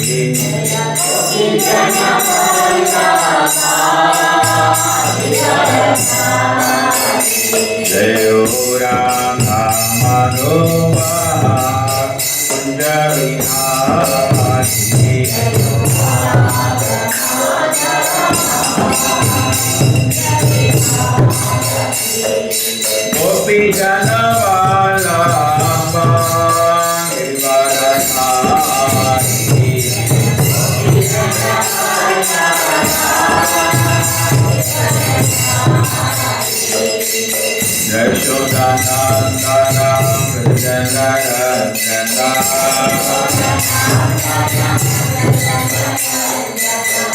Jayo Radha Madhava Kunja Vihari Gopi Jana Vallabha Giridharadhari Yashodanandana Vrijanarajana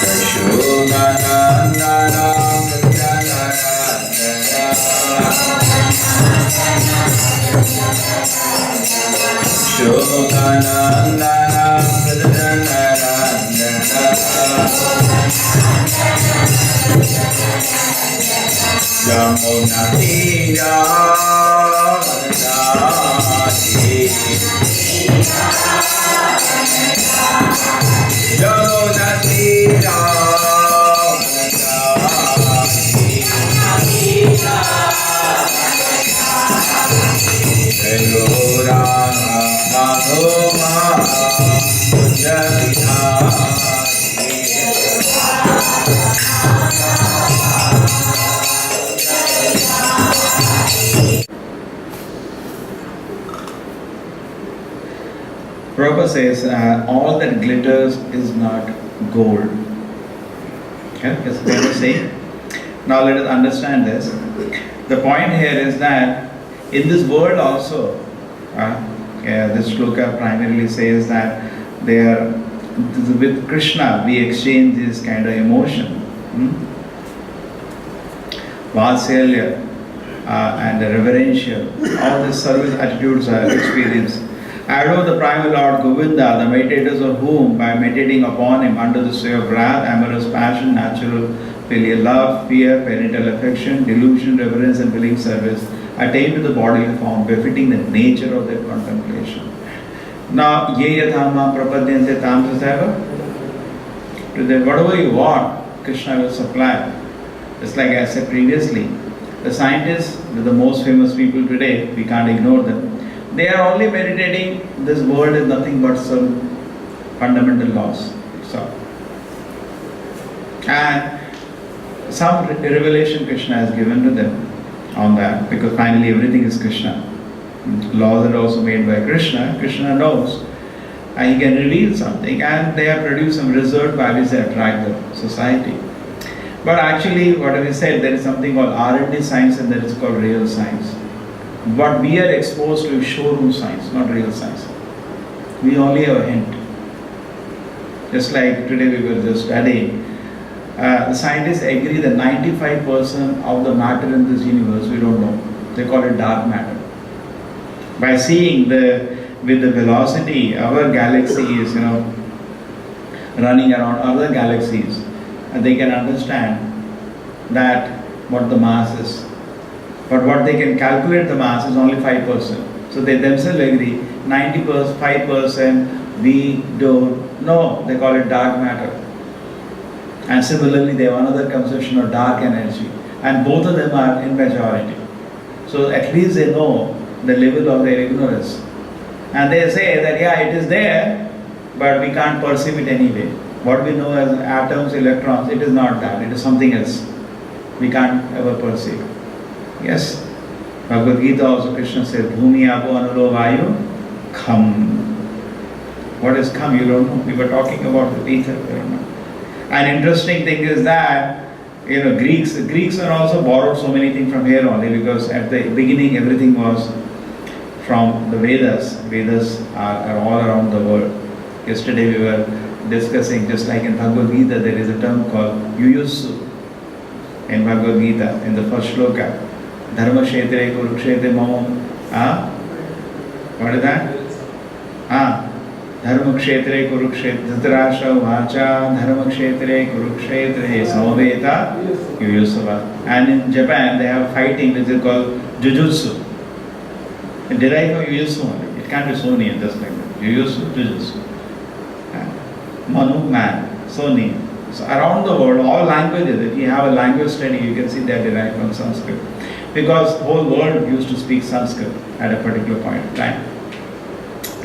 Yashodanandana Vrijanarajana Yashodanandana Vrijanarajana Yamuna Tira Vadati Yamuna Tira Vadati Elora Madhoma Prabhupada says all that glitters is not gold. Okay, that's what they say. Now let us understand this. The point here is that in this world also, this shloka primarily says that with Krishna we exchange this kind of emotion. Vatsalya and reverential, all these service attitudes are experienced. Adore the primal Lord Govinda, the meditators of whom, by meditating upon him under the sway of wrath, amorous passion, natural filial love, fear, parental affection, delusion, reverence, and willing service, attain to the bodily form befitting the nature of their contemplation. Now, ye yathama prapadyante tam tasaiva. To them, whatever you want, Krishna will supply. Just like I said previously, the scientists, the most famous people today, we can't ignore them. They are only meditating, this world is nothing but some fundamental laws. So, and some revelation Krishna has given to them on that, because finally everything is Krishna. Laws are also made by Krishna. Krishna knows, and he can reveal something, and they have produced some result by which they attract the society. But actually, what we said, there is something called R&D science and there is called real science. What we are exposed to is showroom science, not real science. We only have a hint. Just like today we were just studying, the scientists agree that 95% of the matter in this universe we don't know. They call it dark matter. By seeing with the velocity our galaxy is, running around other galaxies, and they can understand that what the mass is. But what they can calculate the mass is only 5%. So they themselves agree 95% we don't know. They call it dark matter. And similarly they have another conception of dark energy. And both of them are in majority. So at least they know the level of their ignorance. And they say that it is there, but we can't perceive it anyway. What we know as atoms, electrons, it is not that. It is something else. We can't ever perceive. Yes. Bhagavad Gita also Krishna says, Bhumi Apo Anulo Vayu Kham. What is Kham? You don't know. We were talking about the ether. We don't know. An interesting thing is that, Greeks are also borrowed so many things from here only, because at the beginning everything was from the Vedas. Vedas are all around the world. Yesterday we were discussing, just like in Bhagavad Gita, there is a term called Yuyusu. In Bhagavad Gita, in the first shloka, Dharma Kshetre Kurukshetre Mamo. What is that? Dharma Kshetre Kurukshetre Dhritarashtra Vacha Dharma Kshetre Kurukshetre Samaveta Yuyusava. And in Japan, they have fighting which is called Jujutsu. It derives from Yuyusu only. It can't be so near, just like that. Jujutsu, Jujutsu. Manu, man, so name. So around the world, all languages, if you have a language study, you can see they are derived from Sanskrit. Because the whole world used to speak Sanskrit at a particular point in time.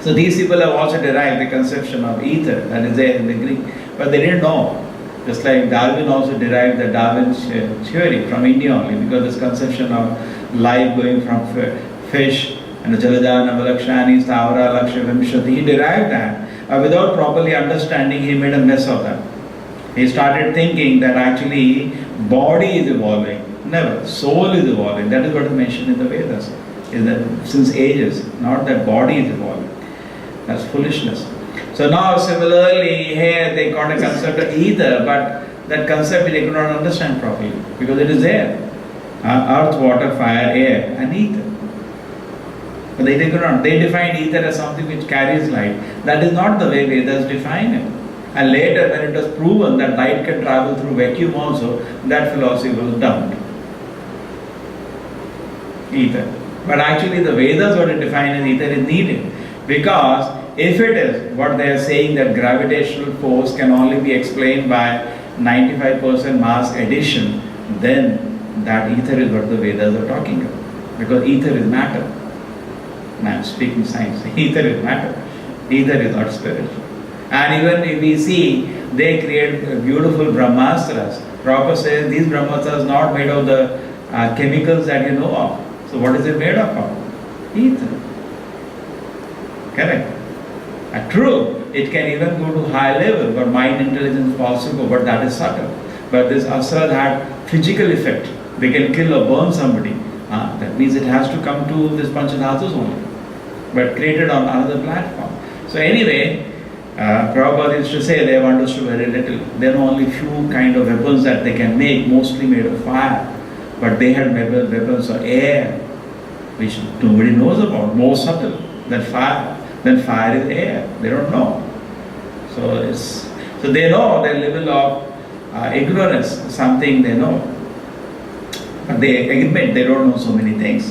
So these people have also derived the conception of ether that is there in the Greek, but they didn't know. Just like Darwin also derived the Darwin theory from India only, because this conception of life going from fish and the Jalajana Valakshani, Stavara, Lakshya Vimshati, he derived that. Without properly understanding, he made a mess of that. He started thinking that actually body is evolving. Never. Soul is evolving. That is what is mentioned in the Vedas. Is that since ages, not that body is evolving. That's foolishness. So now similarly here they got a concept of ether, but that concept they could not understand properly because it is there. Earth, water, fire, air and ether. But they could not. They defined ether as something which carries light. That is not the way Vedas define it. And later when it was proven that light can travel through vacuum also, that philosophy was dumped. Ether. But actually the Vedas what it define as ether is needed. Because if it is what they are saying that gravitational force can only be explained by 95% mass addition, then that ether is what the Vedas are talking about. Because ether is matter. Now I'm speaking science. Ether is matter. Ether is not spiritual. And even if we see, they create beautiful Brahmastras. Prabhupada says these Brahmastras are not made of the chemicals that you know of. So what is it made of? Ether. Correct. True, it can even go to high level, but mind intelligence possible, but that is subtle. But this asras had physical effect. They can kill or burn somebody. That means it has to come to this Panchadhatus only, but created on another platform. So anyway, Prabhupada used to say they have understood very little. There are only few kind of weapons that they can make, mostly made of fire. But they had weapons of air, which nobody knows about, more subtle than fire. Then fire is air. They don't know. So they know their level of ignorance, something they know. But they admit they don't know so many things.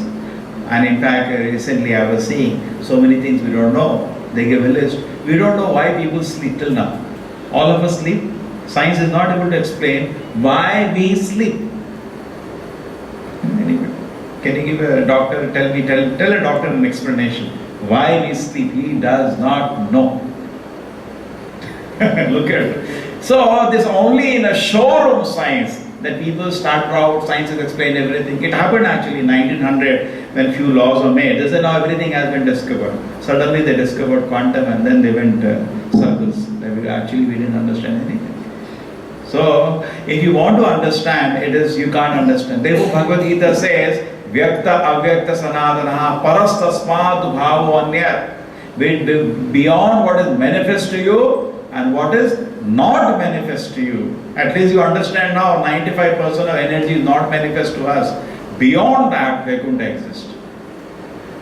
And in fact, recently I was seeing so many things we don't know. They give a list. We don't know why people sleep till now. All of us sleep. Science is not able to explain why we sleep. Anyway, can you give a doctor, tell a doctor an explanation. Why we sleep? He does not know. Look at it. So this only in a showroom science that people start proud, science has explained everything. It happened actually in 1900 when few laws were made. They said now everything has been discovered. Suddenly they discovered quantum and then they went circles. Actually we didn't understand anything. So if you want to understand, it is you can't understand. Therefore Bhagavad Gita says, Vyakta avyakta sanadanaha parastasmad bhavo anyat. Beyond what is manifest to you and what is not manifest to you. At least you understand now 95% of energy is not manifest to us. Beyond that, Vaikuntha exists.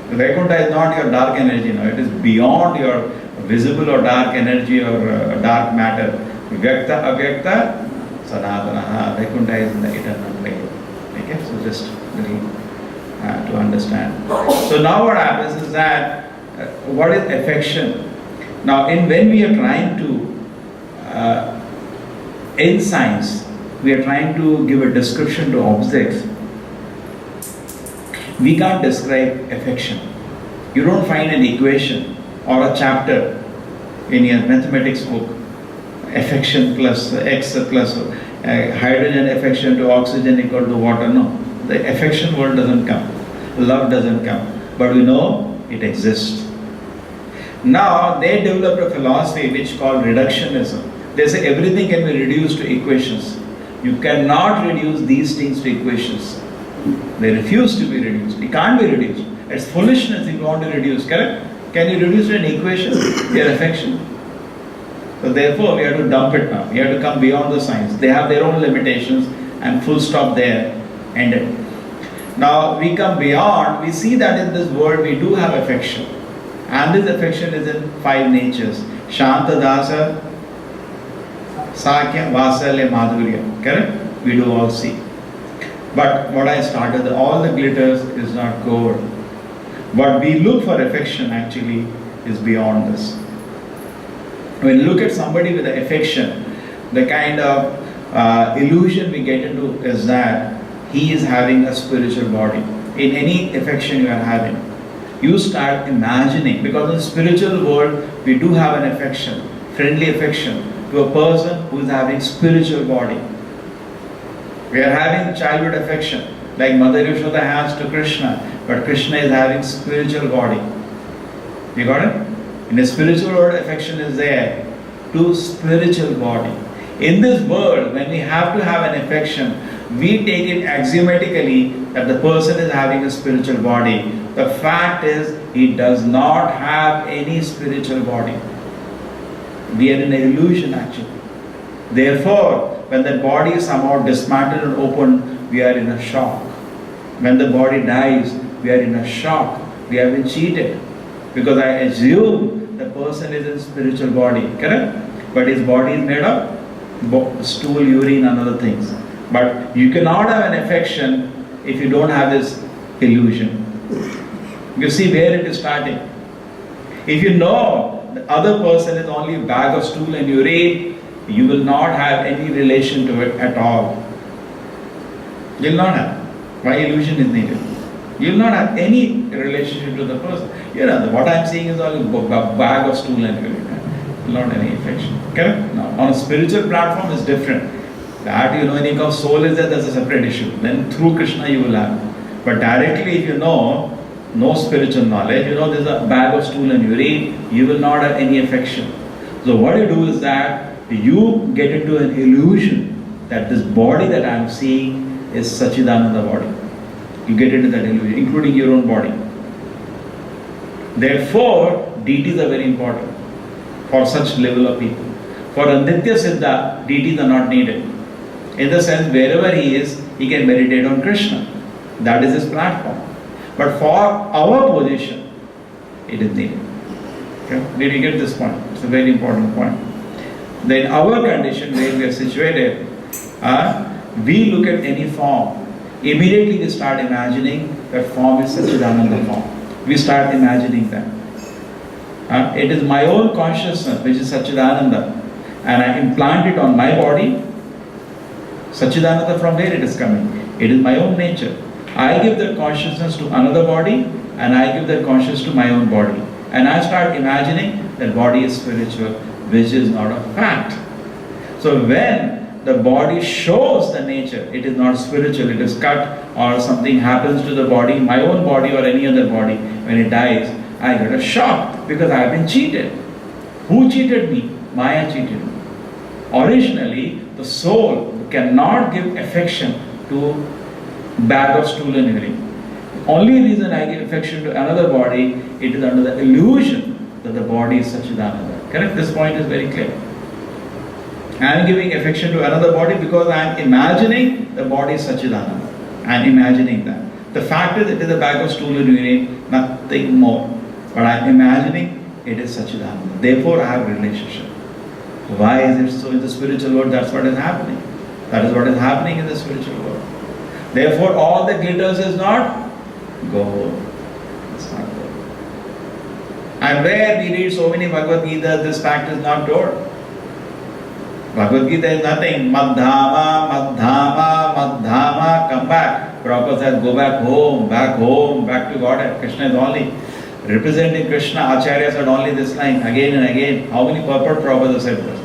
Vaikuntha is not your dark energy now. It is beyond your visible or dark energy or dark matter. Vyakta avyakta sanadanaha. Vaikuntha is in the eternal plane. Okay, so just really to understand. So now what happens is that what is affection? Now when we are trying to in science we are trying to give a description to objects, we can't describe affection. You don't find an equation or a chapter in your mathematics book, affection plus X plus hydrogen affection to oxygen equal to water. No, the affection word doesn't come, love doesn't come, but we know it exists. Now they developed a philosophy which called reductionism. They say everything can be reduced to equations. You cannot reduce these things to equations. They refuse to be reduced. It can't be reduced. It's foolishness if you want to reduce, correct? Can you reduce to an equation your affection? So therefore we have to dump it now. We have to come beyond the science. They have their own limitations and full stop there, ended. Now we come beyond, we see that in this world we do have affection. And this affection is in 5 natures. Shanta Dasa, Sakya, Vasalya, Madhurya. Correct? We do all see. But what I started, all the glitters is not gold. What we look for affection actually is beyond this. When you look at somebody with affection, the kind of illusion we get into is that he is having a spiritual body. In any affection you are having, you start imagining, because in the spiritual world we do have an affection, friendly affection to a person who is having spiritual body. We are having childhood affection like Mother Yashoda has to Krishna, but Krishna is having spiritual body. You got it? In the spiritual world, affection is there to spiritual body. In this world, when we have to have an affection, we take it axiomatically that the person is having a spiritual body. The fact is, he does not have any spiritual body. We are in an illusion actually. Therefore, when the body is somehow dismantled and opened, we are in a shock. When the body dies, we are in a shock. We have been cheated. Because I assume the person is in spiritual body, correct? But his body is made of stool, urine and other things. But you cannot have an affection if you don't have this illusion. You see where it is starting. If you know the other person is only a bag of stool and urine, you will not have any relation to it at all. You will not have. Why illusion is needed? You will not have any relationship to the person. You know, what I am seeing is only a bag of stool and urine. Not any affection. Correct? Now, on a spiritual platform is different. That you know, any of soul is there, that's a separate issue. Then through Krishna you will have. But directly, if you know no spiritual knowledge, you know there's a bag of stool and urine, you will not have any affection. So what you do is that you get into an illusion that this body that I am seeing is Sachidananda body. You get into that illusion, including your own body. Therefore, deities are very important for such level of people. For a Nitya Siddha, deities are not needed. In the sense, wherever he is, he can meditate on Krishna. That is his platform. But for our position, it is needed. Okay? Did you get this point? It's a very important point. Then our condition where we are situated, we look at any form. Immediately we start imagining that form is Sachidananda form. We start imagining that. It is my own consciousness which is Sachidananda, and I implant it on my body. Sachidananda, from where it is coming? It is my own nature. I give that consciousness to another body, and I give that consciousness to my own body. And I start imagining that body is spiritual, which is not a fact. So when the body shows the nature, it is not spiritual, it is cut or something happens to the body, my own body or any other body, when it dies, I get a shock because I have been cheated. Who cheated me? Maya cheated me. Originally, the soul cannot give affection to bag of stool and urine. Only reason I give affection to another body, it is under the illusion that the body is Sachidananda. Correct? This point is very clear. I am giving affection to another body because I am imagining the body is Sachidananda. I am imagining that. The fact is, it is a bag of stool and urine, nothing more. But I am imagining it is Sachidananda. Therefore, I have a relationship. Why is it so in the spiritual world? That's what is happening. That is what is happening in the spiritual world. Therefore, all that glitters is not gold. It's not gold. And where we read so many Bhagavad Gita, this fact is not told. Bhagavad Gita is nothing. Madhama, Madhama, Madhama, come back. Prabhupada said, go back to Godhead. Krishna is only representing Krishna. Acharya said only this line again and again. How many purport Prabhupada said this?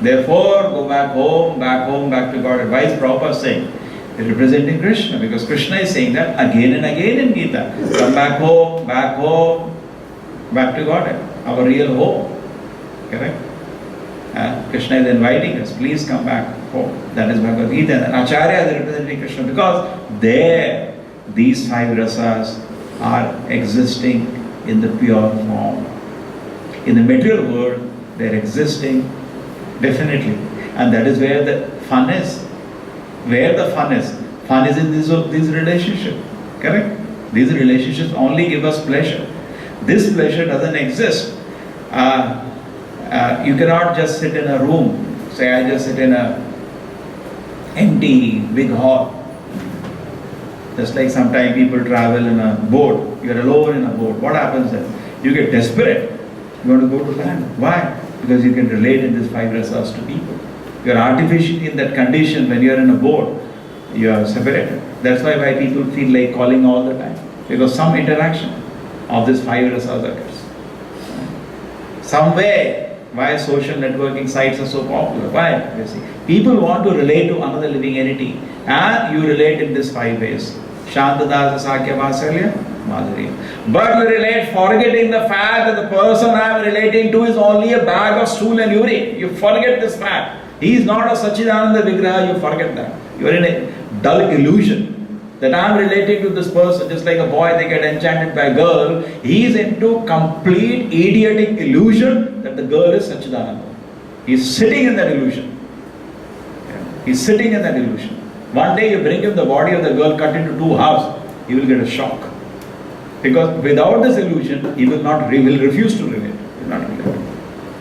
Therefore, go back to Godhead. Why is Prabhupada saying? He's representing Krishna, because Krishna is saying that again and again in Gita. Come back home, back to Godhead, our real home. Correct? Krishna is inviting us, please come back home. That is Bhagavad Gita. And Acharya is representing Krishna because there, these five rasas are existing in the pure form. In the material world, they are existing definitely. And that is where the fun is. Where the fun is. Fun is in these relationships. Correct? These relationships only give us pleasure. This pleasure doesn't exist. You cannot just sit in a room. Say I just sit in a empty big hall. Just like sometimes people travel in a boat. You are alone in a boat. What happens then? You get desperate. You want to go to land. Why? because you can relate in these five rasas to people. You are artificially in that condition when you are in a boat, you are separated. That's why people feel like calling all the time, because some interaction of these five rasas occurs. Some way, why social networking sites are so popular? Why? You see, people want to relate to another living entity, and you relate in these five ways. Shantadasa Sakya Vasalya Madhurya. But you relate forgetting the fact that the person I am relating to is only a bag of stool and urine. You forget this fact. He is not a Sachidananda Vigraha, you forget that. You are in a dull illusion that I am relating to this person, just like a boy, they get enchanted by a girl. He is into complete idiotic illusion that the girl is Sachidananda. He is sitting in that illusion. He is sitting in that illusion. One day you bring him the body of the girl cut into two halves, he will get a shock. Because without this illusion, he will refuse to relate. He will not relate.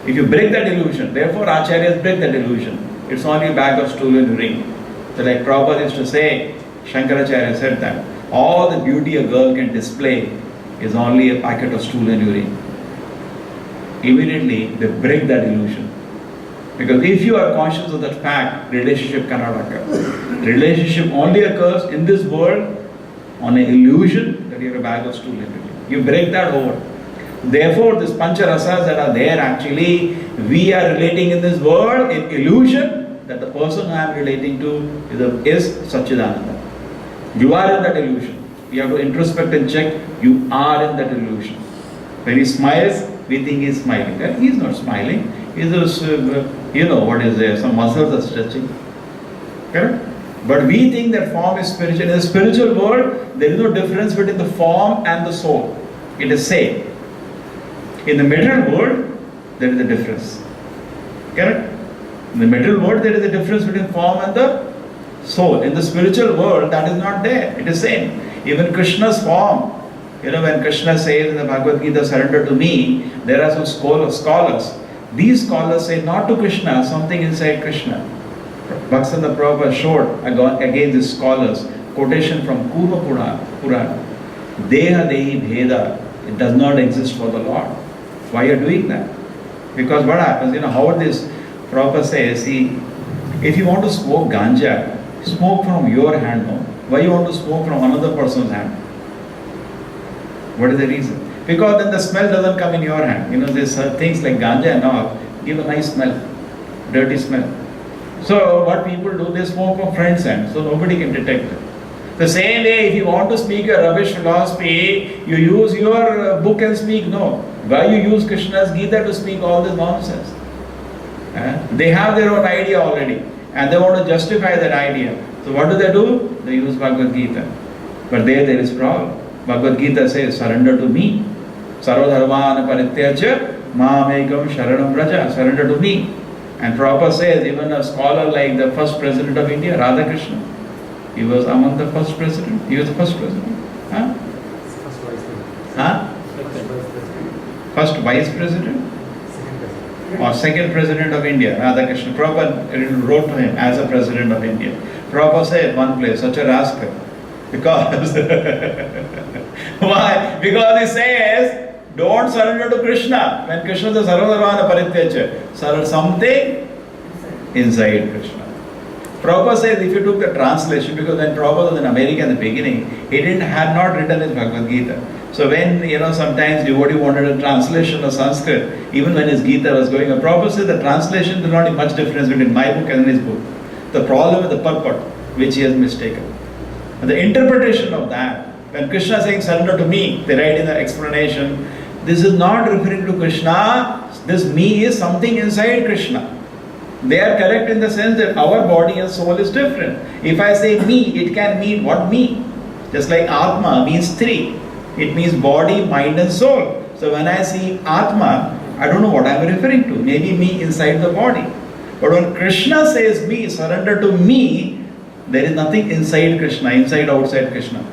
If you break that illusion, therefore Acharyas break that illusion. It's only a bag of stool and ring. So like Prabhupada used to say, Shankaracharya said that all the beauty a girl can display is only a packet of stool and urine. Immediately they break that illusion. Because if you are conscious of that fact, relationship cannot occur. Relationship only occurs in this world on an illusion that you are a bag of stool and urine. You break that over. Therefore, these pancha rasas that are there, actually, we are relating in this world in illusion that the person I am relating to is Sachidananda. You are in that illusion. You have to introspect and check. You are in that illusion. When he smiles, we think he is smiling. He is not smiling. He is just, what is there? Some muscles are stretching. Correct? But we think that form is spiritual. In the spiritual world, there is no difference between the form and the soul. It is same. In the material world, there is a difference. Correct? In the material world, there is a difference between form and the soul. In the spiritual world, that is not there. It is same. Even Krishna's form, when Krishna says in the Bhagavad Gita, surrender to me, there are some scholars. These scholars say not to Krishna, something inside Krishna. Bhaktivinoda Prabhupada showed against these scholars, quotation from Kurva Purana. Deha Dehi Bheda, it does not exist for the Lord. Why are you doing that? Because what happens, how this Prabhupada says, see, if you want to smoke ganja, smoke from your hand, no? Why you want to smoke from another person's hand? What is the reason? Because then the smell doesn't come in your hand. These things like ganja and all give a nice smell, dirty smell. So what people do, they smoke from friend's hand, so nobody can detect it. The same way, if you want to speak a rubbish philosophy, you use your book and speak. No. Why you use Krishna's Gita to speak all this nonsense? They have their own idea already, and they want to justify that idea. So what do? They use Bhagavad Gita. But there is problem. Bhagavad Gita says, surrender to me. Sarvadharman parityaja mamekam sharanam braja. Surrender to me. And Prabhupada says, even a scholar like the first president of India, Radhakrishna, he was among the first president. He was the first president. First vice president? Or second president of India, Radhakrishna. Prabhupada wrote to him as a president of India. Prabhupada said one place, such a rascal. Because, why? Because he says, don't surrender to Krishna. When Krishna says, Sarvadharmana parityaja, surrender something inside Krishna. Prabhupada says, if you took the translation, because when Prabhupada was in America in the beginning, he had not written his Bhagavad Gita. So when, sometimes devotee wanted a translation of Sanskrit, even when his Gita was going on, Prabhupada said the translation, there's not much difference between my book and his book. The problem is the purport, which he has mistaken. And the interpretation of that, when Krishna is saying, surrender to me, they write in the explanation, this is not referring to Krishna, this me is something inside Krishna. They are correct in the sense that our body and soul is different. If I say me, it can mean what me? Just like Atma means three. It means body, mind and soul. So when I see Atma, I don't know what I am referring to. Maybe me inside the body. But when Krishna says me, surrender to me, there is nothing inside Krishna, inside, outside Krishna.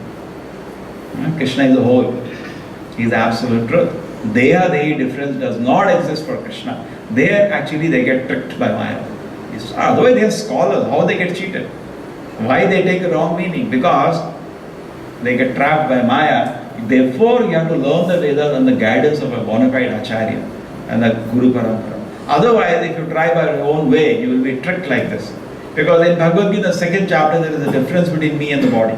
Krishna is a whole. He is absolute truth. Deha Dehi difference does not exist for Krishna. There actually they get tricked by Maya. Otherwise they are scholars. How they get cheated? Why they take a wrong meaning? Because they get trapped by Maya. Therefore you have to learn the Vedas under the guidance of a bona fide Acharya and a Guru Parampara. Otherwise, if you try by your own way, you will be tricked like this. Because in Bhagavad Gita, the second chapter, there is a difference between me and the body.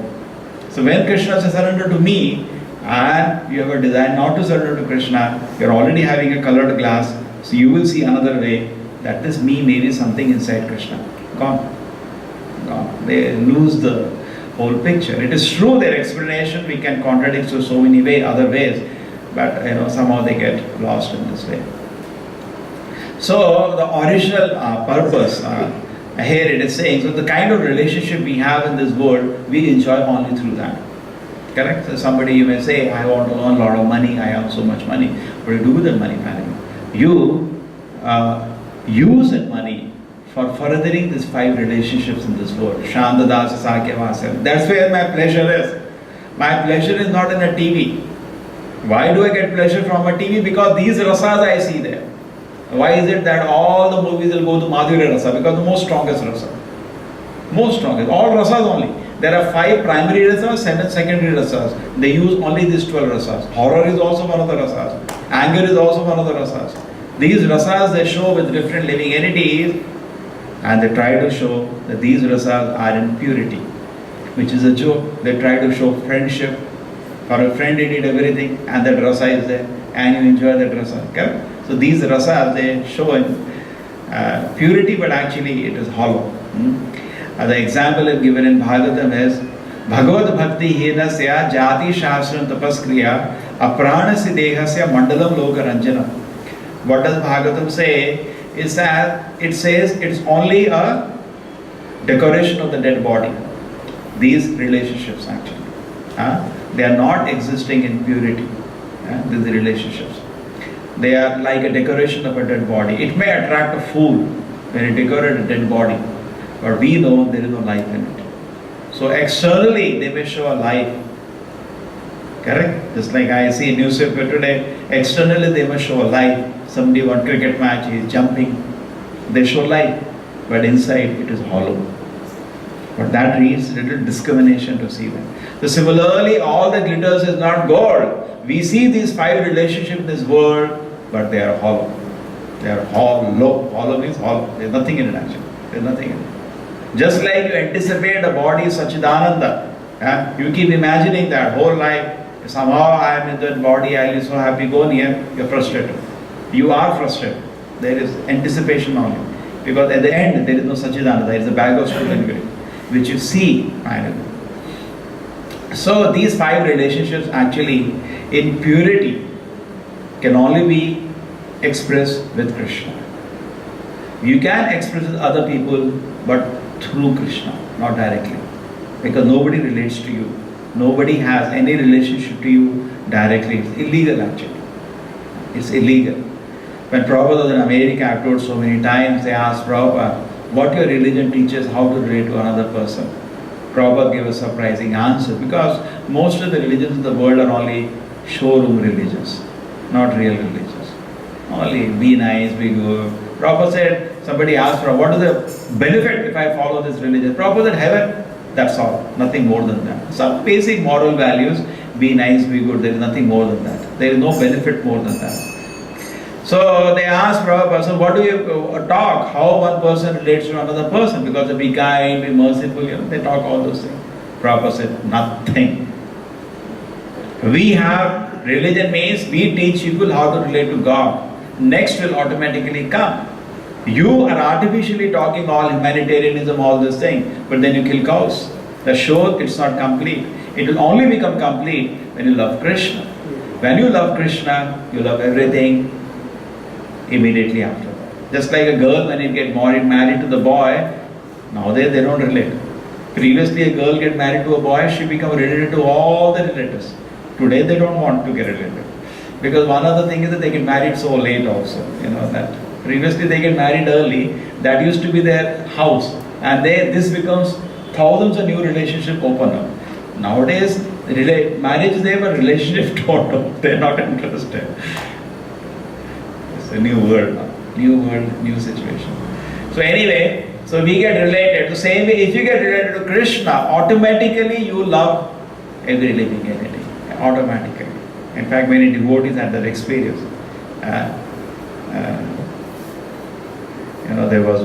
So when Krishna says surrender to me, and you have a desire not to surrender to Krishna, you are already having a colored glass, so you will see another way that this me may be something inside Krishna. Gone. Gone. They lose the whole picture. It is true their explanation we can contradict to so many other ways, but somehow they get lost in this way. So the original purpose, here it is saying, so the kind of relationship we have in this world, we enjoy only through that. Correct? So somebody, you may say, I want to earn a lot of money, I have so much money. What do you do with that money, finally? You use that money for furthering these 5 relationships in this world. Shanta Dasa Sakya Vasya. That's where my pleasure is. My pleasure is not in a TV. Why do I get pleasure from a TV? Because these rasas I see there. Why is it that all the movies will go to Madhurya Rasa? Because the most strongest rasa. Most strongest. All rasas only. There are 5 primary rasas, 7 secondary rasas. They use only these 12 rasas. Horror is also one of the rasas. Anger is also one of the rasas. These rasas they show with different living entities, and they try to show that these rasas are in purity, which is a joke. They try to show friendship. For a friend you need everything, and that rasa is there, and you enjoy that rasa. Correct? So these rasas they show in purity, but actually it is hollow. The example is given in Bhagavatam is Bhagavad Bhakti Hinasya Jati Shastram Tapaskriya Apranasya Dehasya Mandalam Loka Ranjana. What does Bhagavatam say? Is that it says it's only a decoration of the dead body. These relationships actually. They are not existing in purity. These relationships. They are like a decoration of a dead body. It may attract a fool when you decorate a dead body, but we know there is no life in it. So externally they may show a life. Correct? Just like I see in newspaper today, externally they must show a life. Somebody won cricket match, he is jumping. They show life, but inside it is hollow. But that needs little discrimination to see that. So similarly, all that glitters is not gold. We see these 5 relationships in this world, but they are hollow. They are hollow. Hollow means hollow. There is nothing in it actually. There is nothing in it. Just like you anticipate a body is Sachidananda. You keep imagining that whole life. Somehow I am in that body, I will be so happy, go near, you are frustrated. You are frustrated. There is anticipation only. Because at the end, there is no Sachidananda, there is a bag of student grade, which you see finally. So these 5 relationships actually in purity can only be expressed with Krishna. You can express with other people, but through Krishna, not directly. Because nobody relates to you. Nobody has any relationship to you directly. It's illegal actually. It's illegal. When Prabhupada was in America, I've told so many times, they asked Prabhupada, what your religion teaches how to relate to another person. Prabhupada gave a surprising answer, because most of the religions in the world are only showroom religions, not real religions. Only be nice, be good. Prabhupada said, somebody asked Prabhupada, what is the benefit if I follow this religion? Prabhupada said, heaven. That's all, nothing more than that. Some basic moral values, be nice, be good, there is nothing more than that. There is no benefit more than that. So they asked Prabhupada, so what do you talk? How one person relates to another person? Because to be kind, be merciful, they talk all those things. Prabhupada said, nothing. We have, religion means we teach people how to relate to God. Next will automatically come. You are artificially talking all humanitarianism, all this thing, but then you kill cows. That shows it's not complete. It will only become complete when you love Krishna. When you love Krishna, you love everything immediately after that. Just like a girl when you get married to the boy, nowadays they don't relate. Previously a girl get married to a boy, she become related to all the relatives. Today they don't want to get related. Because one other thing is that they get married so late also, that. Previously they get married early, that used to be their house, and this becomes thousands of new relationships open up. Nowadays, marriage is there, but relationship don't. They're not interested. It's a new world, new situation. So anyway, so we get related. The same way, if you get related to Krishna, automatically you love every living entity. Automatically. In fact, many devotees had that experience. there was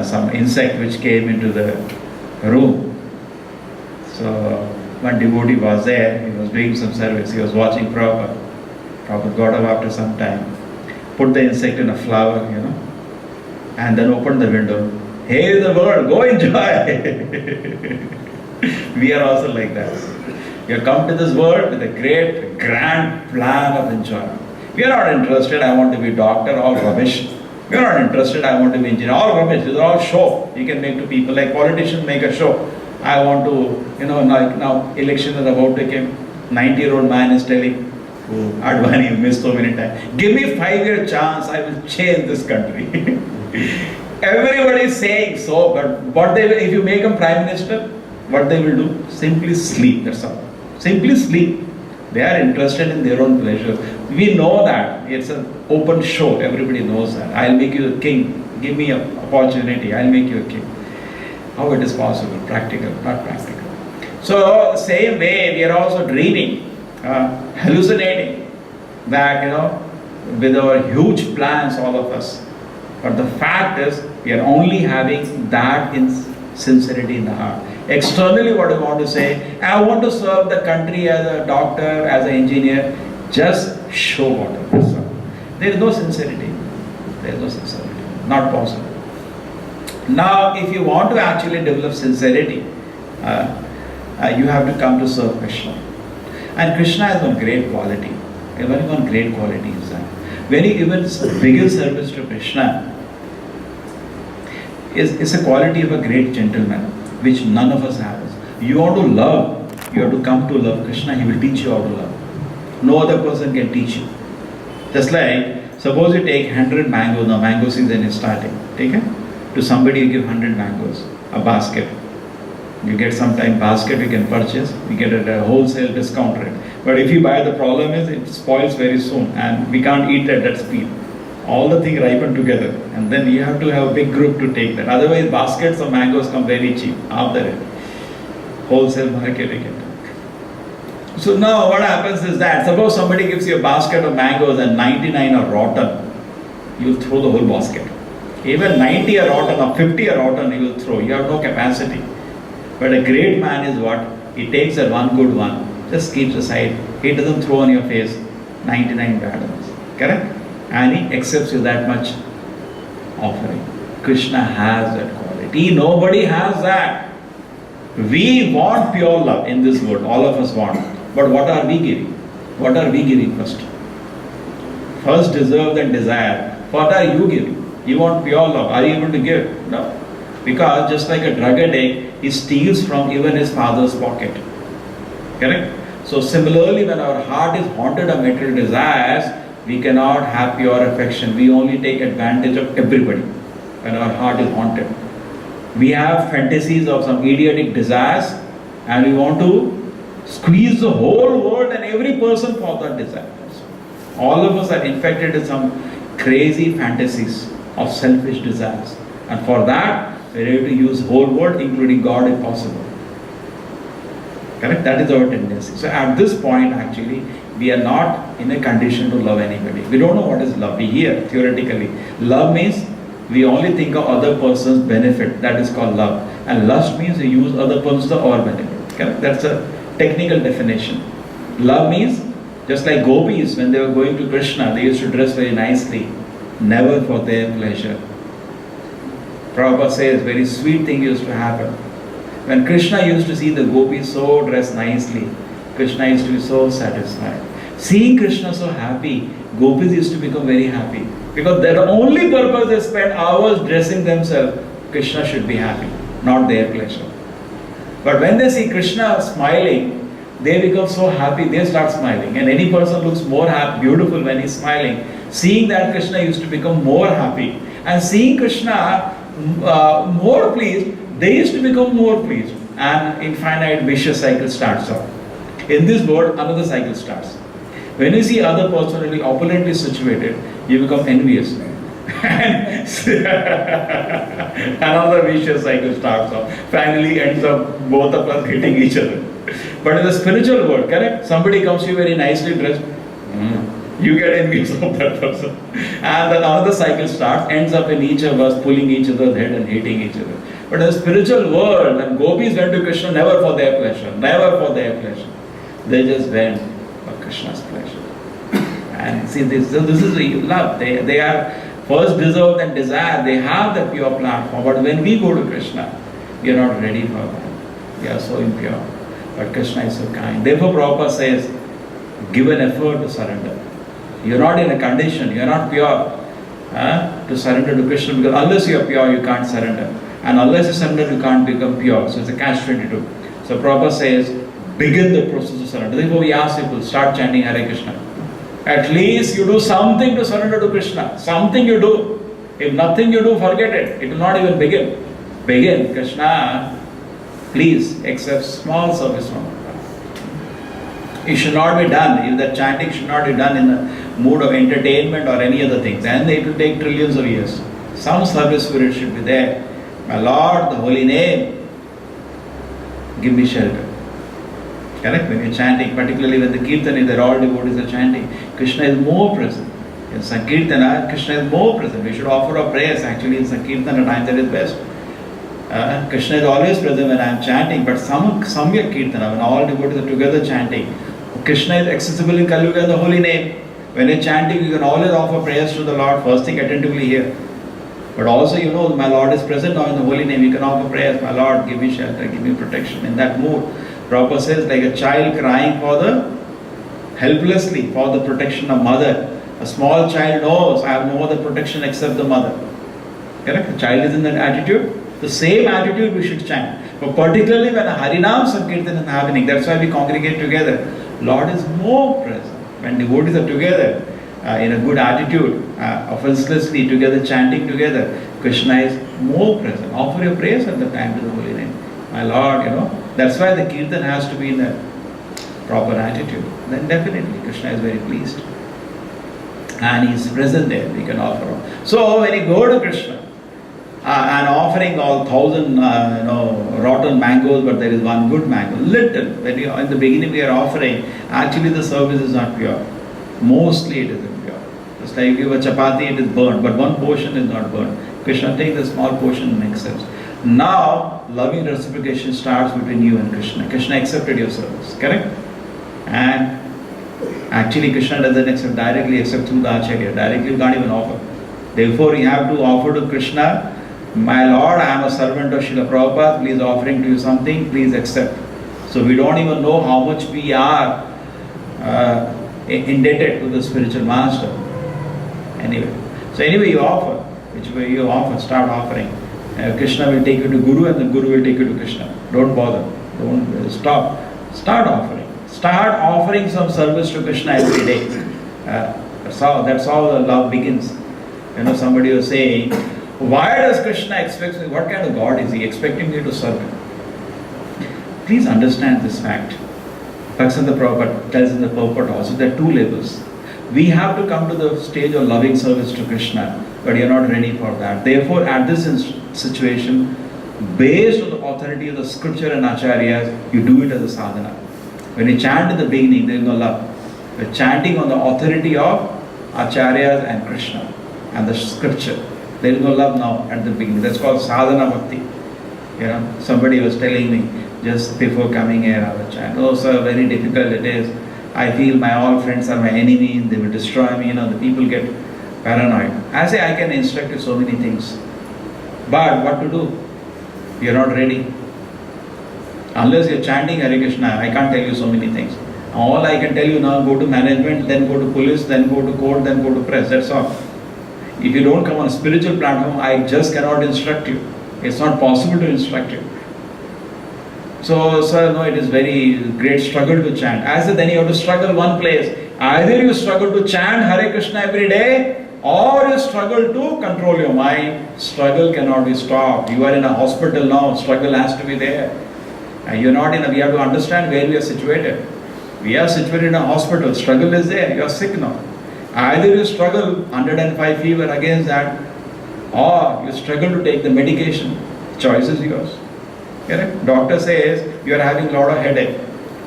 some insect which came into the room. So one devotee was there, he was doing some service, he was watching Prabhupada. Prabhupada got up after some time, put the insect in a flower, and then opened the window. Hey the world, go enjoy! We are also like that. We have come to this world with a great, grand plan of enjoyment. We are not interested, I want to be doctor, all rubbish. We are not interested, I want to be engineer, all rubbish. These are all show. You can make to people, like politicians make a show. I want to, like now election is about to come. 90-year-old man is telling, oh, Advani, you missed so many times. Give me 5-year chance, I will change this country. Everybody is saying so, but what they will, if you make them prime minister, what they will do? Simply sleep, that's all. Simply sleep. They are interested in their own pleasure. We know that. It's an open show. Everybody knows that. I'll make you a king. Give me an opportunity. I'll make you a king. How it is possible? Practical, not practical. So, same way, we are also dreaming, hallucinating that, with our huge plans, all of us. But the fact is, we are only having that sincerity in the heart. Externally, what I want to say, I want to serve the country as a doctor, as an engineer, just show what it is. There is no sincerity. There is no sincerity. Not possible. Now, if you want to actually develop sincerity, you have to come to serve Krishna. And Krishna has one great quality. One great quality is that when you even begin service to Krishna, is a quality of a great gentleman, which none of us have. You want to love, you have to come to love Krishna, he will teach you how to love. No other person can teach you. Just like, suppose you take 100 mangoes, now mango season is starting, take it? To somebody you give 100 mangoes, a basket. You get sometime basket you can purchase, you get it at a wholesale discount rate. But if you buy, the problem is it spoils very soon and we can't eat at that speed. All the things ripen together and then you have to have a big group to take that. Otherwise baskets of mangoes come very cheap after it. Wholesale market you can take. So now what happens is that, suppose somebody gives you a basket of mangoes and 99 are rotten, you will throw the whole basket. Even 90 are rotten or 50 are rotten, you will throw. You have no capacity. But a great man is what? He takes that one good one, just keeps aside. He doesn't throw on your face 99 bad ones. Correct? And he accepts you that much offering. Krishna has that quality. Nobody has that. We want pure love in this world. All of us want. But what are we giving? What are we giving first? First deserve and desire. What are you giving? You want pure love. Are you able to give? No. Because just like a drug addict, he steals from even his father's pocket. Correct? So similarly, when our heart is haunted of material desires, we cannot have pure affection. We only take advantage of everybody when our heart is haunted. We have fantasies of some idiotic desires and we want to squeeze the whole world and every person for that desire. All of us are infected with some crazy fantasies of selfish desires. And for that, we are able to use whole world, including God if possible. Correct? That is our tendency. So at this point, actually, we are not in a condition to love anybody. We don't know what is love. We hear theoretically. Love means we only think of other person's benefit. That is called love. And lust means we use other persons to our benefit. Correct? That's a technical definition. Love means, just like gopis, when they were going to Krishna, they used to dress very nicely, never for their pleasure. Prabhupada says, very sweet thing used to happen. When Krishna used to see the gopis so dressed nicely, Krishna used to be so satisfied. Seeing Krishna so happy, gopis used to become very happy. Because their only purpose, they spend hours dressing themselves, Krishna should be happy, not their pleasure. But when they see Krishna smiling, they become so happy, they start smiling. And any person looks more happy, beautiful when he's smiling. Seeing that, Krishna used to become more happy. And seeing Krishna more pleased, they used to become more pleased. And infinite vicious cycle starts off. In this world, another cycle starts. When you see other person really opulently situated, you become envious. And another vicious cycle starts off. Finally ends up both of us hitting each other. But in the spiritual world, correct? Somebody comes to you very nicely dressed. You get envious of that person. And then another cycle starts, ends up in each of us pulling each other's head and hating each other. But in the spiritual world, when gopis went to Krishna, never for their pleasure, never for their pleasure. They just went for Krishna's pleasure. And see, this is real love. They are first deserved and desire. They have the pure platform. But when we go to Krishna, we are not ready for that. We are so impure. But Krishna is so kind. Therefore, Prabhupada says, give an effort to surrender. You are not in a condition, you are not pure to surrender to Krishna, because unless you are pure, you can't surrender. And unless you surrender, you can't become pure. So it's a catch-22. So Prabhupada says, begin the process of surrender. Therefore we ask people, start chanting Hare Krishna. At least you do something to surrender to Krishna. Something you do. If nothing you do, forget it. It will not even begin. Begin. Krishna, please accept small service from us. It should not be done. If the chanting should not be done in the mood of entertainment or any other things, then it will take trillions of years. Some service spirit should be there. My Lord, the holy name, give me shelter. Correct? When you're chanting, particularly when the kirtan is there, all devotees are chanting, Krishna is more present. In Sankirtana, Krishna is more present. We should offer our prayers. Actually, in Sankirtana time that is best. Krishna is always present when I am chanting, but Samyak Kirtana, when all devotees are together chanting, Krishna is accessible in Kali Yuga, the holy name. When you're chanting, you can always offer prayers to the Lord. First thing, attentively hear. But also, my Lord is present now in the holy name. You can offer prayers. My Lord, give me shelter, give me protection. In that mood, Prabhupada says, like a child crying helplessly for the protection of mother. A small child knows, I have no other protection except the mother. Correct? The child is in that attitude. The same attitude we should chant. But particularly when a Harinam Sankirtan is happening, that's why we congregate together. Lord is more present. When devotees are together, in a good attitude, offenselessly together, chanting together, Krishna is more present. Offer your prayers at the time to the holy name. My Lord, that's why the kirtan has to be in a proper attitude. Then definitely Krishna is very pleased. And he is present there, we can offer all. So when you go to Krishna, and offering all 1,000 rotten mangoes, but there is one good mango, little. When in the beginning we are offering, actually the service is not pure. Mostly it is impure. Just like you give a chapati, it is burnt, but one portion is not burnt. Krishna takes a small portion and accepts. Now, loving reciprocation starts between you and Krishna. Krishna accepted your service, correct? And actually Krishna doesn't accept directly, except through the Acharya. Directly you can't even offer. Therefore you have to offer to Krishna, my Lord, I am a servant of Srila Prabhupada, please offering to you something, please accept. So we don't even know how much we are indebted to the spiritual master. Anyway, you offer. Which way you offer, start offering. Krishna will take you to Guru and the Guru will take you to Krishna. Don't bother. Don't stop. Start offering. Start offering some service to Krishna every day. That's how the love begins. Somebody was saying, why does Krishna expect me? What kind of God is he expecting me to serve him? Please understand this fact. Bhaktivinoda Prabhupada tells in the purport also there are two levels. We have to come to the stage of loving service to Krishna, but you are not ready for that. Therefore, at this situation, based on the authority of the scripture and acharyas, you do it as a sadhana. When you chant in the beginning, there is no love. You are chanting on the authority of acharyas and Krishna and the scripture. There is no love now at the beginning. That's called sadhana bhakti. Somebody was telling me just before coming here, I was chanting, oh sir, very difficult it is. I feel all friends are my enemies, they will destroy me, the people get paranoid. I say I can instruct you so many things. But what to do? You are not ready. Unless you are chanting Hare Krishna, I can't tell you so many things. All I can tell you now, go to management, then go to police, then go to court, then go to press. That's all. If you don't come on a spiritual platform, I just cannot instruct you. It's not possible to instruct you. So, sir, no, it is very great struggle to chant. I said, then you have to struggle one place. Either you struggle to chant Hare Krishna every day, or you struggle to control your mind. Struggle cannot be stopped. You are in a hospital now, struggle has to be there. And we have to understand where we are situated. We are situated in a hospital, struggle is there, you are sick now. Either you struggle 105 fever against that, or you struggle to take the medication. Choice is yours. Correct? Doctor says you are having a lot of headache.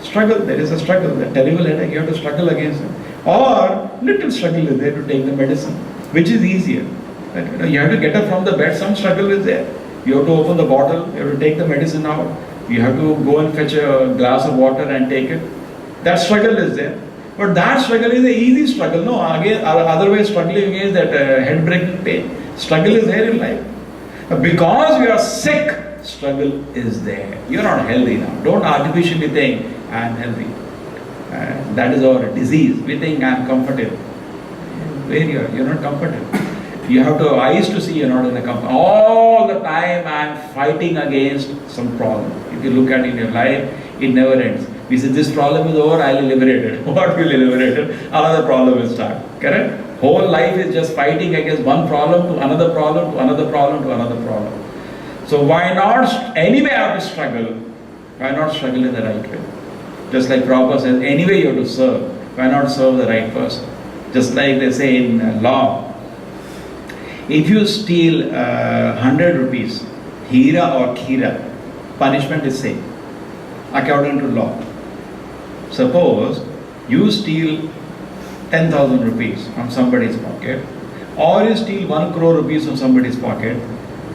Struggle, there is a struggle, a terrible headache, you have to struggle against it. Or little struggle is there to take the medicine, which is easier. But, you have to get up from the bed, some struggle is there. You have to open the bottle, you have to take the medicine out, you have to go and fetch a glass of water and take it. That struggle is there. But that struggle is an easy struggle. No, again, otherwise struggling against that head-breaking pain. Struggle is there in life. Because you are sick, struggle is there. You are not healthy now. Don't artificially think, I am healthy. That is our disease. We think I am comfortable. Where you are? You are not comfortable. You have to eyes to see you are not in a comfort. All the time I am fighting against some problem. If you look at it in your life, it never ends. We say this problem is over, I will liberate it. What will liberate it? Another problem will start. Correct? Whole life is just fighting against one problem to another problem to another problem to another problem. So why not, anyway I have to struggle. Why not struggle in the right way? Just like Prabhupada says, anyway you have to serve. Why not serve the right person? Just like they say in law, if you steal 100 rupees, hira or khira, punishment is same, according to law. Suppose you steal 10,000 rupees from somebody's pocket, or you steal 1 crore rupees from somebody's pocket,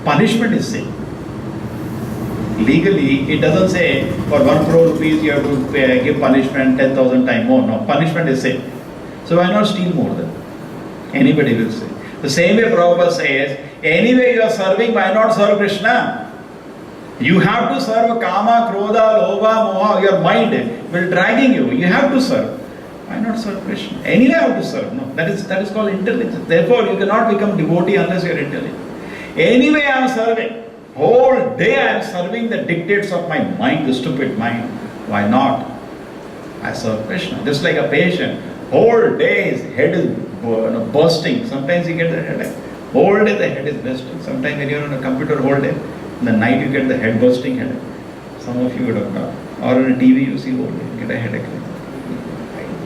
punishment is same. Legally, it doesn't say for 1 crore rupees you have to give punishment 10,000 times more. No, punishment is same. So why not steal more then? Anybody will say. The same way Prabhupada says, anyway you are serving, why not serve Krishna? You have to serve Kama, Krodha, Lobha, Moha, your mind will dragging you. You have to serve. Why not serve Krishna? Anyway I have to serve. No, that is called intelligence. Therefore you cannot become devotee unless you are intelligent. Anyway I am serving. Whole day I am serving the dictates of my mind, the stupid mind. Why not? I serve Krishna. Just like a patient, whole day his head is bursting. Sometimes you get the headache. Whole day the head is bursting. Sometimes when you are on a computer whole day, in the night you get the head bursting headache. Some of you would have got. Or on a TV you see whole day, you get a headache.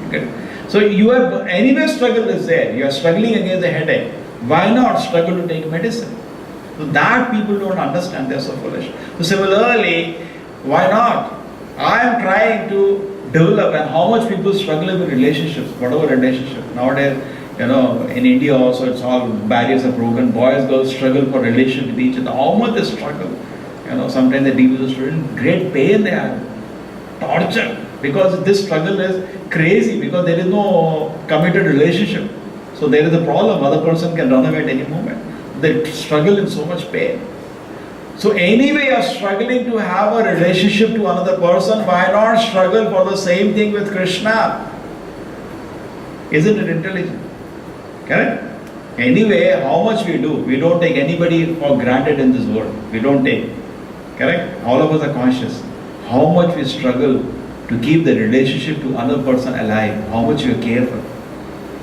You get it. So you are, anyway struggle is there. You are struggling against the headache. Why not struggle to take medicine? So that people don't understand, they are so foolish. So similarly, why not? I am trying to develop, and how much people struggle with relationships, whatever relationship. Nowadays, in India also it's all barriers are broken. Boys, girls struggle for relationship with each other. How much they struggle. Sometimes they deal with the student, great pain they have, torture. Because this struggle is crazy, because there is no committed relationship. So there is a problem, other person can run away at any moment. They struggle in so much pain. So anyway you are struggling to have a relationship to another person, why not struggle for the same thing with Krishna? Isn't it intelligent? Correct? Anyway, how much we do, we don't take anybody for granted in this world. We don't take. Correct? All of us are conscious. How much we struggle to keep the relationship to another person alive. How much you care for.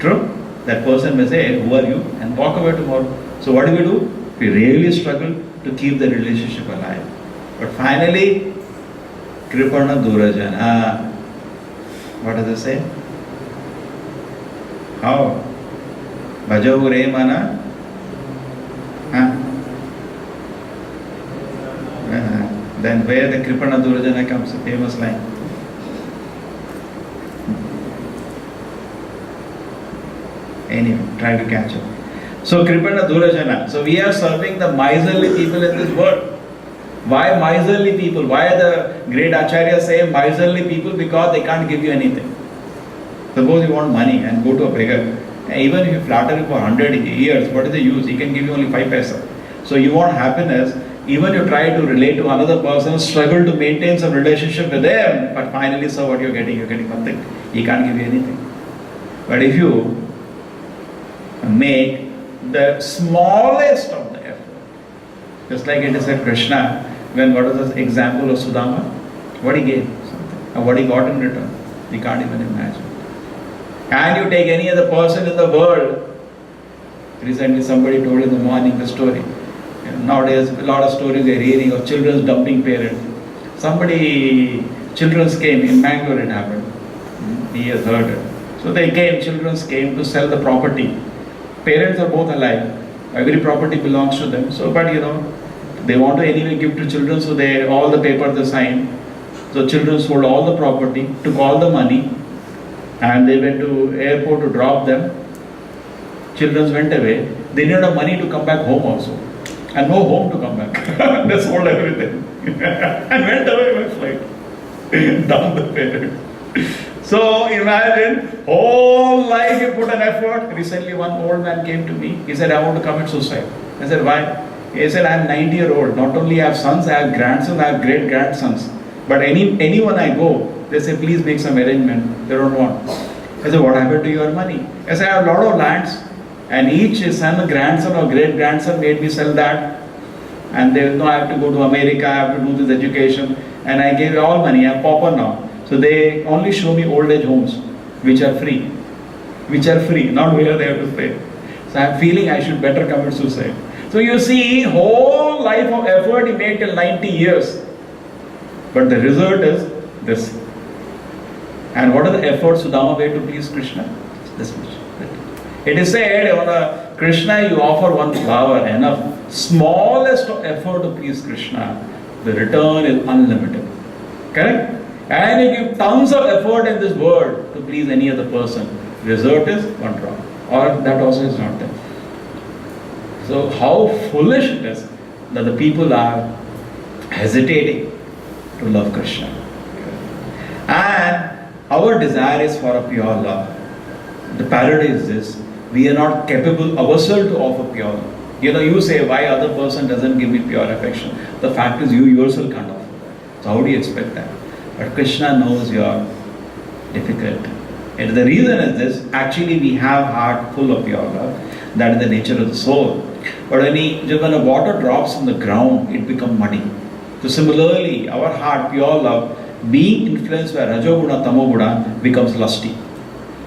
True? That person may say, who are you? And walk away tomorrow. So what do? We really struggle to keep the relationship alive. But finally, Kripana Durajana. What does it say? How? Bhajavure mana? Then where the Kripana Durajana comes, a famous line. Anyway, try to catch up. So Kripana Durajana. So we are serving the miserly people in this world. Why miserly people? Why the great Acharya say miserly people? Because they can't give you anything. Suppose you want money and go to a beggar. Even if you flatter him for 100 years, what is the use? He can give you only 5 paisa. So you want happiness, even you try to relate to another person, struggle to maintain some relationship with them, but finally, so what you're getting nothing. He can't give you anything. But if you make the smallest of the effort, just like it is said Krishna, when what was the example of Sudama? What he gave, something. And what he got in return, we can't even imagine. And you take any other person in the world. Recently somebody told in the morning the story. Nowadays a lot of stories we are hearing of children's dumping parents. Children's came, in Bangalore it happened. He has heard it. So children came to sell the property. Parents are both alive. Every property belongs to them. So, but they want to anyway give to children, so all the papers they signed. So children sold all the property, took all the money, And they went to airport to drop them. Children went away. They didn't have money to come back home also. And no home to come back. They sold everything. And went away by flight. Down the parent. So imagine, whole life you put an effort. Recently one old man came to me. He said, I want to commit suicide. I said, why? He said, I am 90-year-old. Not only I have sons, I have grandsons, I have great-grandsons. But anyone I go, they say, please make some arrangement. They don't want. I said, what happened to your money? I said, I have a lot of lands. And each son, grandson or great-grandson made me sell that. And they know I have to go to America, I have to do this education. And I gave all money, I am pauper now. So they only show me old age homes, which are free. Which are free, not where they have to pay. So I am feeling I should better commit suicide. So you see, whole life of effort he made till 90 years. But the result is this. And what are the efforts Sudama made to please Krishna? This much. It is said, on Krishna you offer one flower, enough. Smallest of effort to please Krishna, the return is unlimited. Correct? And you give tons of effort in this world to please any other person. Result is one drop. Or that also is not there. So how foolish it is that the people are hesitating to love Krishna. And our desire is for a pure love. The parody is this: we are not capable ourselves to offer pure love. You say, why other person doesn't give me pure affection? The fact is you yourself can't offer that. So how do you expect that? But Krishna knows your difficulty. And the reason is this: actually we have heart full of pure love. That is the nature of the soul. But when the water drops on the ground, it becomes muddy. So similarly, our heart, pure love, being influenced by Rajoguna, Tamoguna, becomes lusty.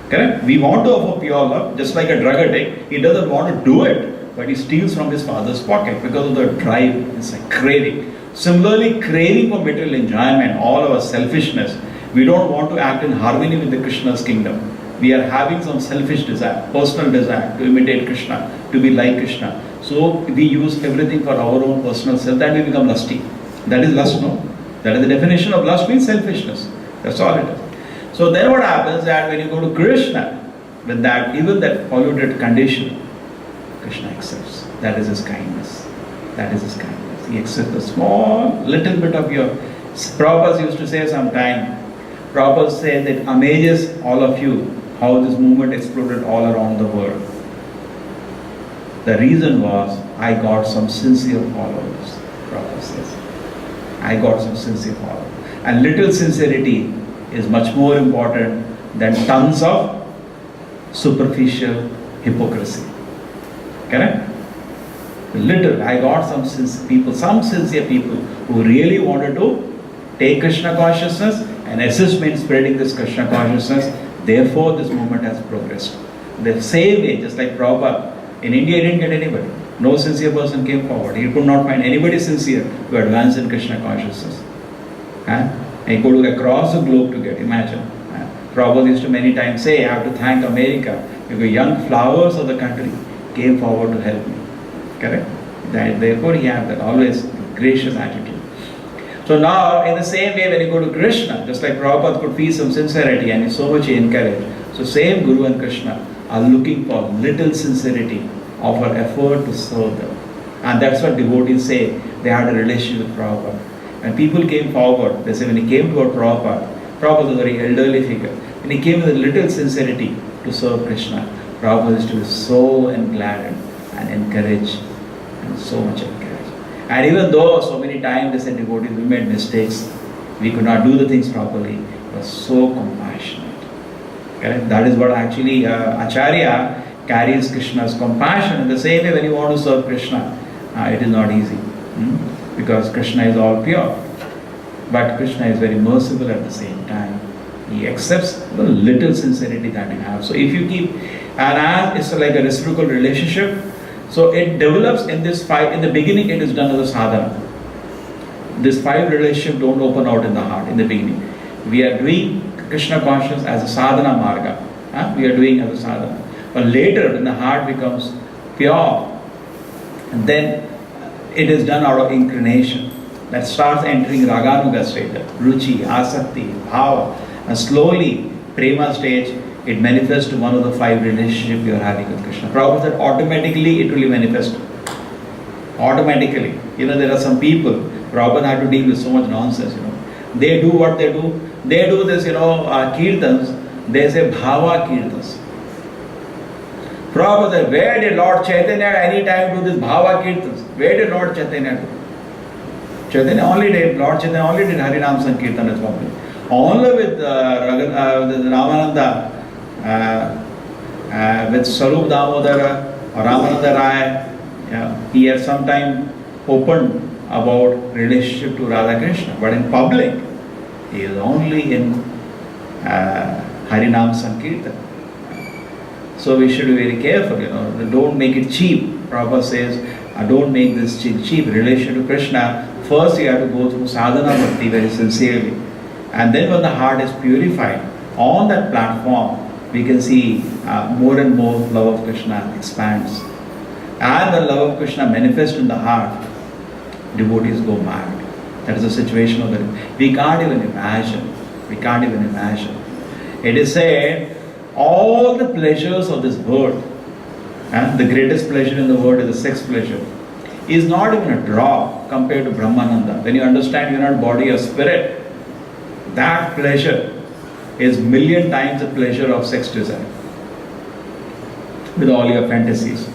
Correct? We want to offer pure love, just like a drug addict. He doesn't want to do it, but he steals from his father's pocket because of the drive. It's like craving. Similarly, craving for material enjoyment, all our selfishness. We don't want to act in harmony with the Krishna's kingdom. We are having some selfish desire, personal desire to imitate Krishna, to be like Krishna. So we use everything for our own personal self, that we become lusty. That is lust, no? That is the definition of lust, means selfishness. That's all it is. So then what happens that when you go to Krishna, with that, even that polluted condition, Krishna accepts. That is his kindness. That is his kindness. He accepts a small, little bit of your... Prabhupada used to say sometime, Prabhupada said that amazes all of you how this movement exploded all around the world. The reason was, I got some sincere followers, Prabhupada says. I got some sincere followers. And little sincerity is much more important than tons of superficial hypocrisy. Correct? Little, I got some sincere people who really wanted to take Krishna consciousness and assist me in spreading this Krishna consciousness. Therefore, this movement has progressed. The same way, just like Prabhupada, in India he didn't get anybody. No sincere person came forward. He could not find anybody sincere to advance in Krishna consciousness. And he could look across the globe to get, imagine. Prabhupada used to many times say, I have to thank America because young flowers of the country came forward to help me. Correct? Therefore, he had that always gracious attitude. So now, in the same way, when you go to Krishna, just like Prabhupada could feel some sincerity and is so much encouraged, so same Guru and Krishna are looking for little sincerity of our effort to serve them. And that's what devotees say. They had a relationship with Prabhupada. And people came forward. They say when he came toward Prabhupada, Prabhupada was a very elderly figure. When he came with a little sincerity to serve Krishna, Prabhupada used to be so gladdened and encouraged and so much encouraged. And even though so many times they said devotees, we made mistakes, we could not do the things properly, he was so compassionate. Correct? That is what actually Acharya carries Krishna's compassion. In the same way when you want to serve Krishna, it is not easy. Because Krishna is all pure. But Krishna is very merciful at the same time. He accepts the little sincerity that you have. So if you keep, and as it's like a reciprocal relationship, so it develops in this five. In the beginning it is done as a sadhana. This five relationship don't open out in the heart in the beginning. We are doing Krishna consciousness as a sadhana marga. We are doing as a sadhana. But later when the heart becomes pure, and then it is done out of inclination. That starts entering Raganuga stage, Ruchi, Asakti, Bhava, and slowly Prema stage it manifests to one of the 5 relationships you are having with Krishna. Prabhupada said automatically it will manifest. Automatically. There are some people, Prabhupada had to deal with so much nonsense, They do what they do. They do this, kirtans. They say bhava kirtans. Prabhupada said, where did Lord Chaitanya at any time do this bhava kirtans? Where did Lord Chaitanya do? Lord Chaitanya only did Harinam Sankirtan as public. Only with Ramananda, with Sarup Damodara or Ramananda Rai, he had sometime opened about relationship to Radha Krishna, but in public, he is only in Harinam Sankirtan. So we should be very careful, don't make it cheap. Prabhupada says, don't make this cheap. Relation to Krishna, first you have to go through sadhana bhakti very sincerely. And then when the heart is purified, on that platform, we can see more and more love of Krishna expands. And the love of Krishna manifests in the heart, devotees go mad. That is the situation of the... We can't even imagine. We can't even imagine. It is said, all the pleasures of this world, and the greatest pleasure in the world is the sex pleasure, is not even a drop compared to Brahmananda. When you understand you're not body or spirit, that pleasure is million times the pleasure of sex desire with all your fantasies.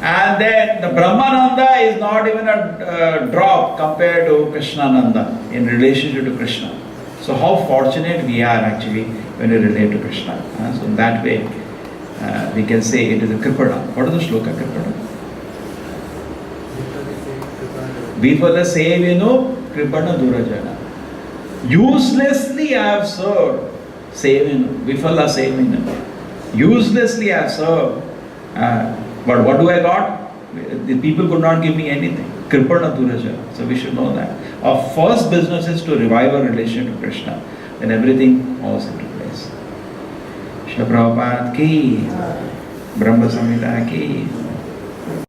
And then the Brahmananda is not even a drop compared to Krishnananda in relationship to Krishna. So how fortunate we are actually when we relate to Krishna. So in that way, we can say it is a Kripada. What is the shloka Kripada? Vipala sevino Kripada durajana. Uselessly I have served. Sevino. Vipala sevino. Uselessly I have served. But what do I got? The people could not give me anything. Kripada durajana. So we should know that. Our first business is to revive our relation to Krishna. Then everything falls into place. Srila Prabhupada ki, Brahma Samhita ki.